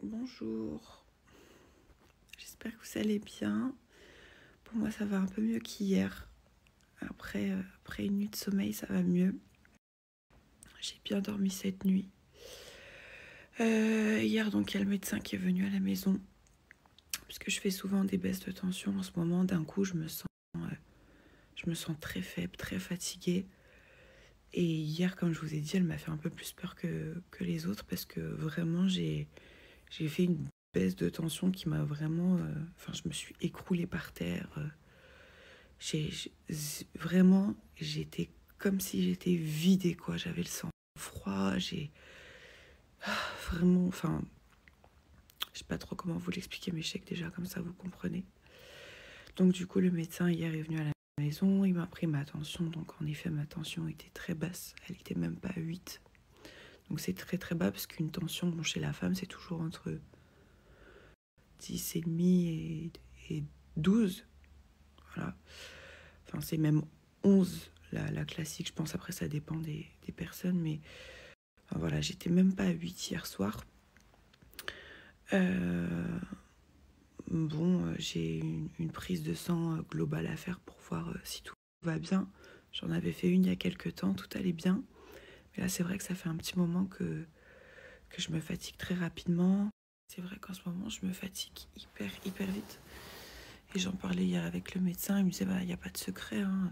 Bonjour, j'espère que vous allez bien. Pour moi, ça va un peu mieux qu'hier. Après une nuit de sommeil, ça va mieux. J'ai bien dormi cette nuit. Hier, donc, il y a le médecin qui est venu à la maison. Parce que je fais souvent des baisses de tension en ce moment. D'un coup, je me sens très faible, très fatiguée. Et hier, comme je vous ai dit, elle m'a fait un peu plus peur que les autres. Parce que vraiment, j'ai fait une baisse de tension qui m'a vraiment... je me suis écroulée par terre. Vraiment, j'étais comme si j'étais vidée, quoi. J'avais le sang froid, vraiment, je sais pas trop comment vous l'expliquer, mais je sais que déjà comme ça, vous comprenez. Donc du coup, le médecin hier est venu à la maison, il m'a pris ma tension, donc en effet, ma tension était très basse, elle était même pas à 8. Donc c'est très très bas, parce qu'une tension, bon, chez la femme, c'est toujours entre 10,5 et 12, voilà. Enfin, c'est même 11, la classique, je pense. Après, ça dépend des personnes, mais enfin, voilà, j'étais même pas à 8 hier soir. J'ai une prise de sang globale à faire pour voir si tout va bien. J'en avais fait une il y a quelques temps, tout allait bien. Mais là, c'est vrai que ça fait un petit moment que je me fatigue très rapidement. C'est vrai qu'en ce moment, je me fatigue hyper vite. Et j'en parlais hier avec le médecin, il me disait, bah, il n'y a pas de secret, hein.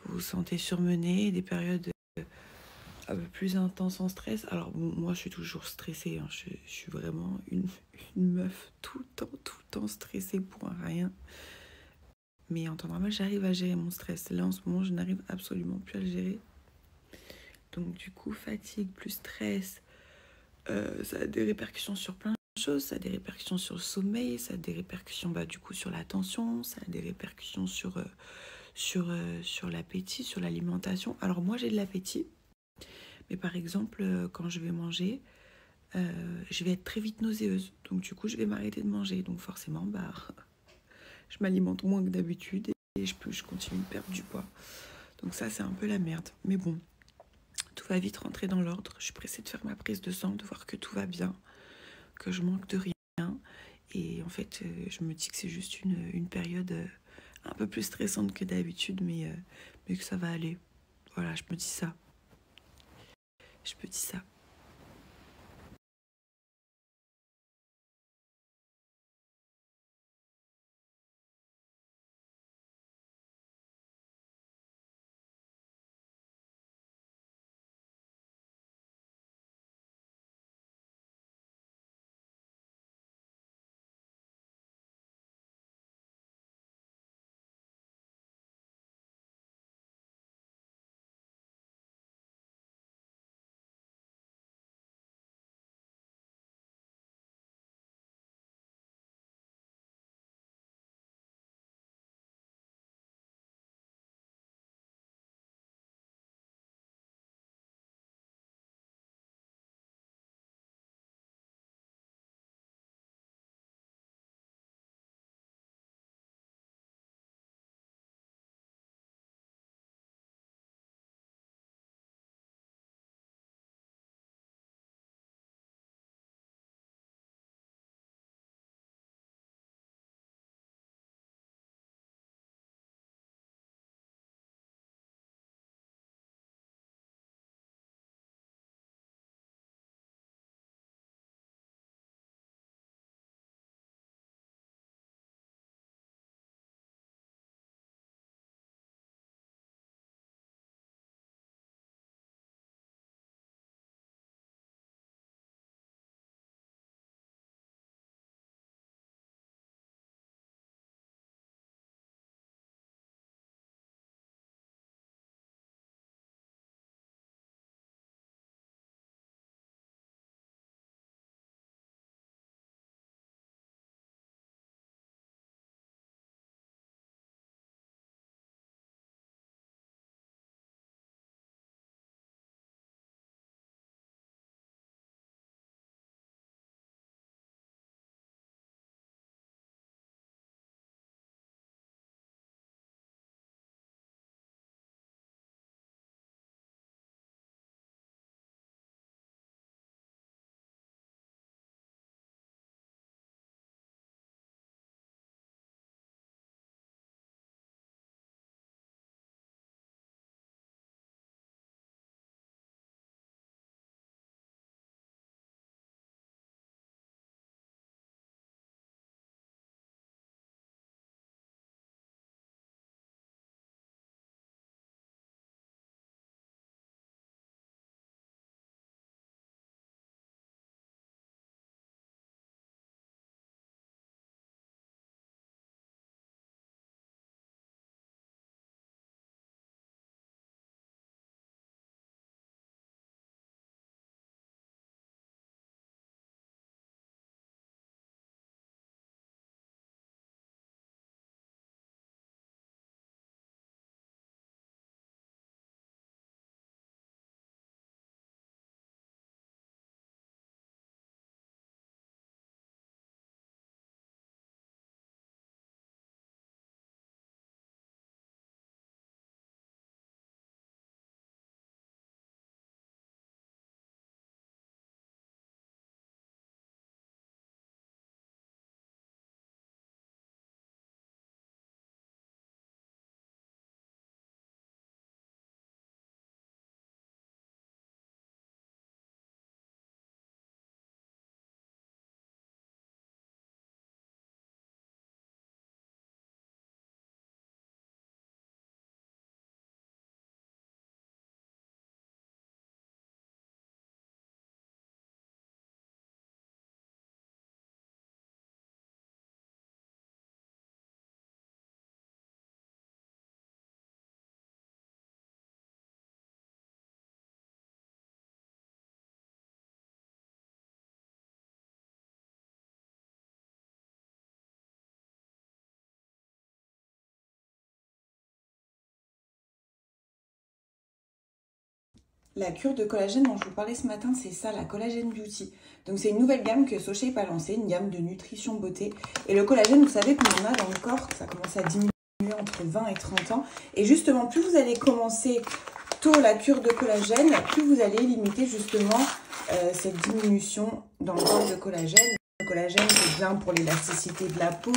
Vous vous sentez surmené, des périodes un peu plus intenses en stress. Alors, bon, moi, je suis toujours stressée, hein. Je suis vraiment une meuf tout le temps stressée pour rien. Mais en temps normal, j'arrive à gérer mon stress. Là, en ce moment, je n'arrive absolument plus à le gérer. Donc, du coup, fatigue plus stress, ça a des répercussions sur plein de choses. Ça a des répercussions sur le sommeil, ça a des répercussions du coup sur l'attention, ça a des répercussions sur l'appétit, sur l'alimentation. Alors, moi, j'ai de l'appétit. Mais par exemple, quand je vais manger, je vais être très vite nauséeuse. Donc, du coup, je vais m'arrêter de manger. Donc, forcément, je m'alimente moins que d'habitude et je continue de perdre du poids. Donc ça, c'est un peu la merde. Mais bon, tout va vite rentrer dans l'ordre. Je suis pressée de faire ma prise de sang, de voir que tout va bien, que je manque de rien. Et en fait, je me dis que c'est juste une période un peu plus stressante que d'habitude, mais que ça va aller. Voilà, je me dis ça. Je me dis ça. La cure de collagène dont je vous parlais ce matin, c'est ça, la Collagen Beauty. Donc c'est une nouvelle gamme que SoShape a lancée, une gamme de nutrition beauté. Et le collagène, vous savez qu'on en a dans le corps, ça commence à diminuer entre 20 et 30 ans. Et justement, plus vous allez commencer tôt la cure de collagène, plus vous allez limiter justement cette diminution dans le corps de collagène. Le collagène, c'est bien pour l'élasticité de la peau,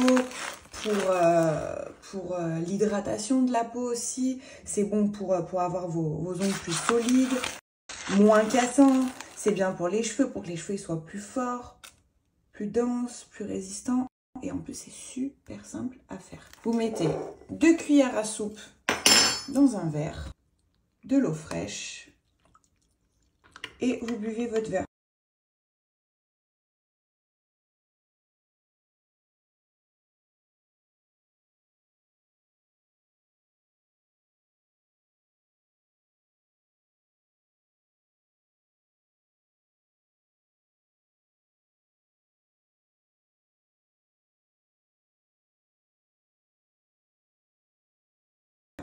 pour l'hydratation de la peau aussi. C'est bon pour avoir vos ongles plus solides, moins cassants. C'est bien pour les cheveux, pour que les cheveux soient plus forts, plus denses, plus résistants. Et en plus, c'est super simple à faire. Vous mettez 2 cuillères à soupe dans un verre, de l'eau fraîche et vous buvez votre verre.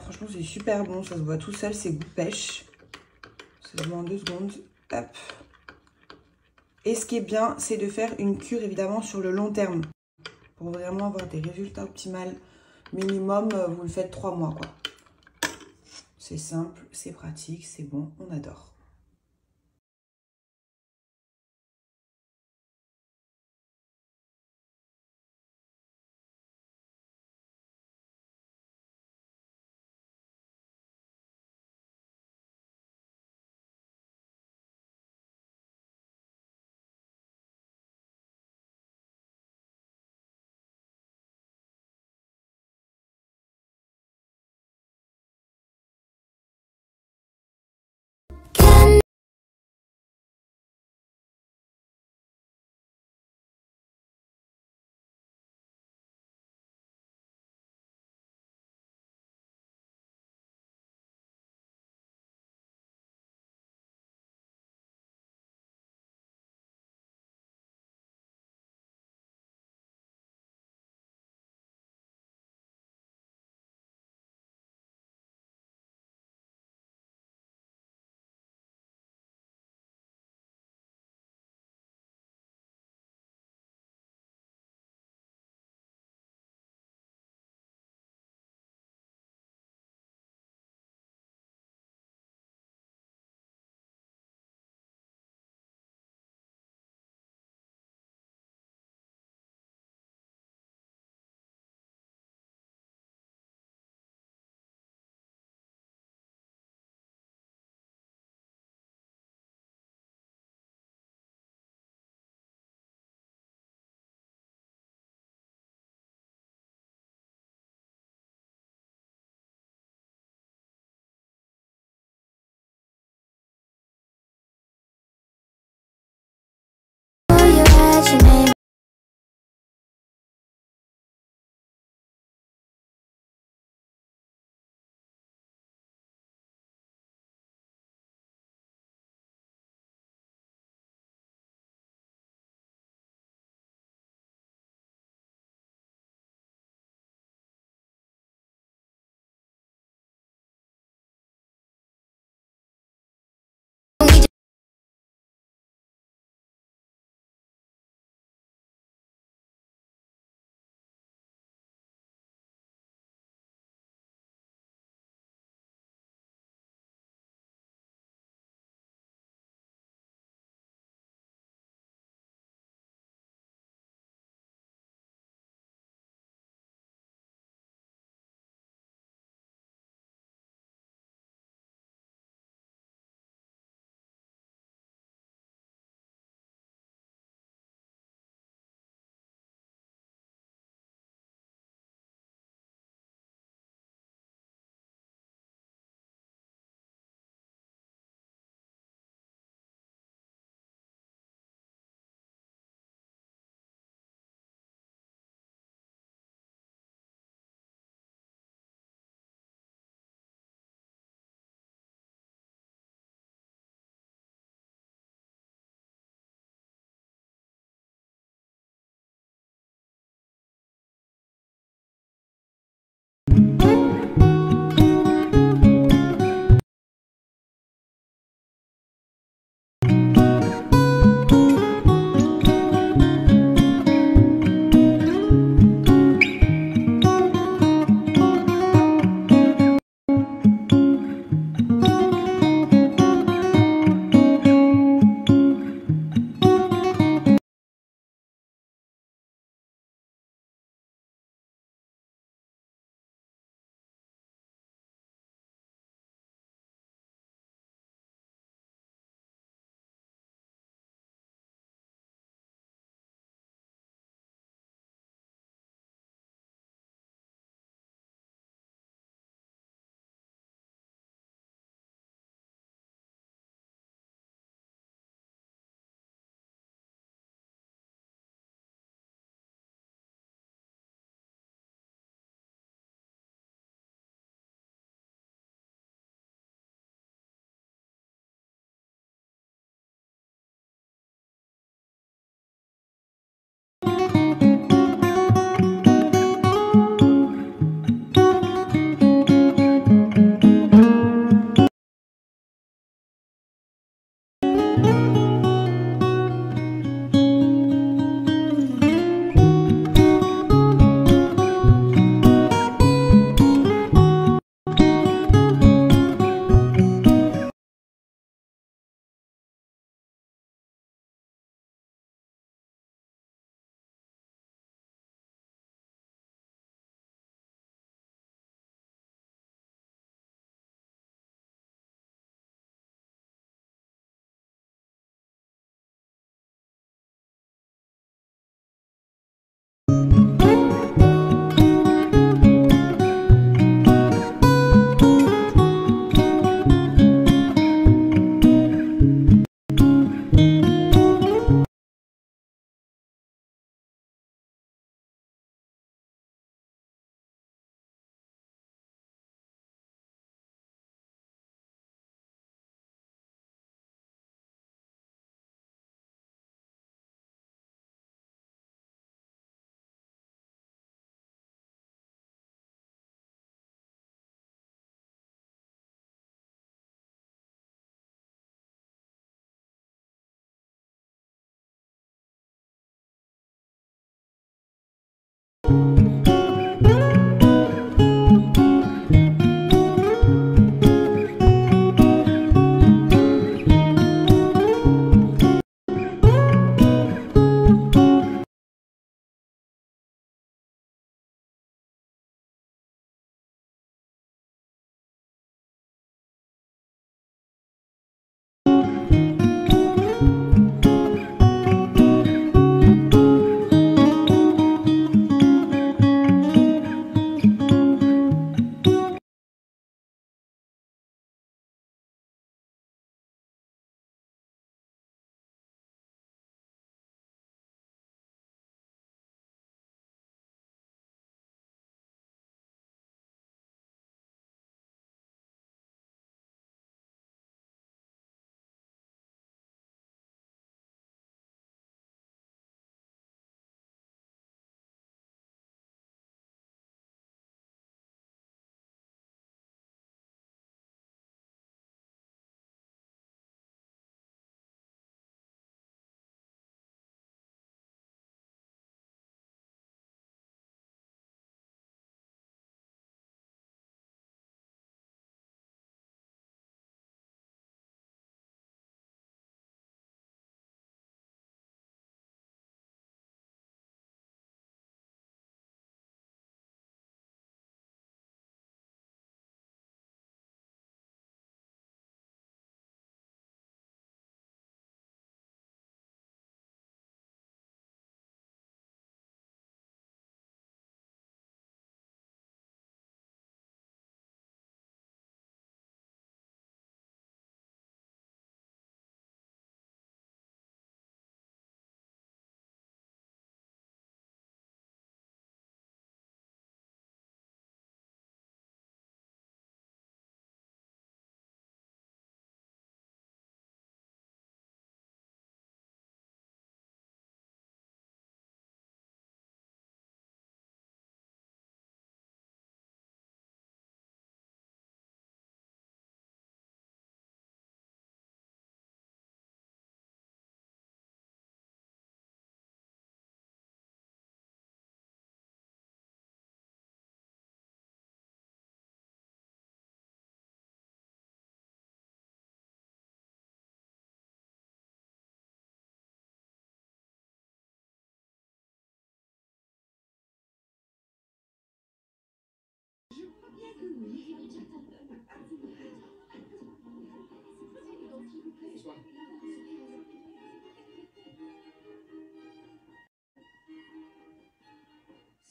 Franchement, c'est super bon, ça se voit tout seul, c'est goût pêche. Ça se voit en 2 secondes. Hop. Et ce qui est bien, c'est de faire une cure évidemment sur le long terme. Pour vraiment avoir des résultats optimaux minimum, vous le faites 3 mois, quoi. C'est simple, c'est pratique, c'est bon, on adore.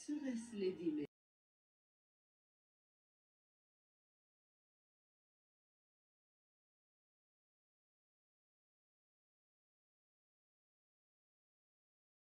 Serait-ce Lady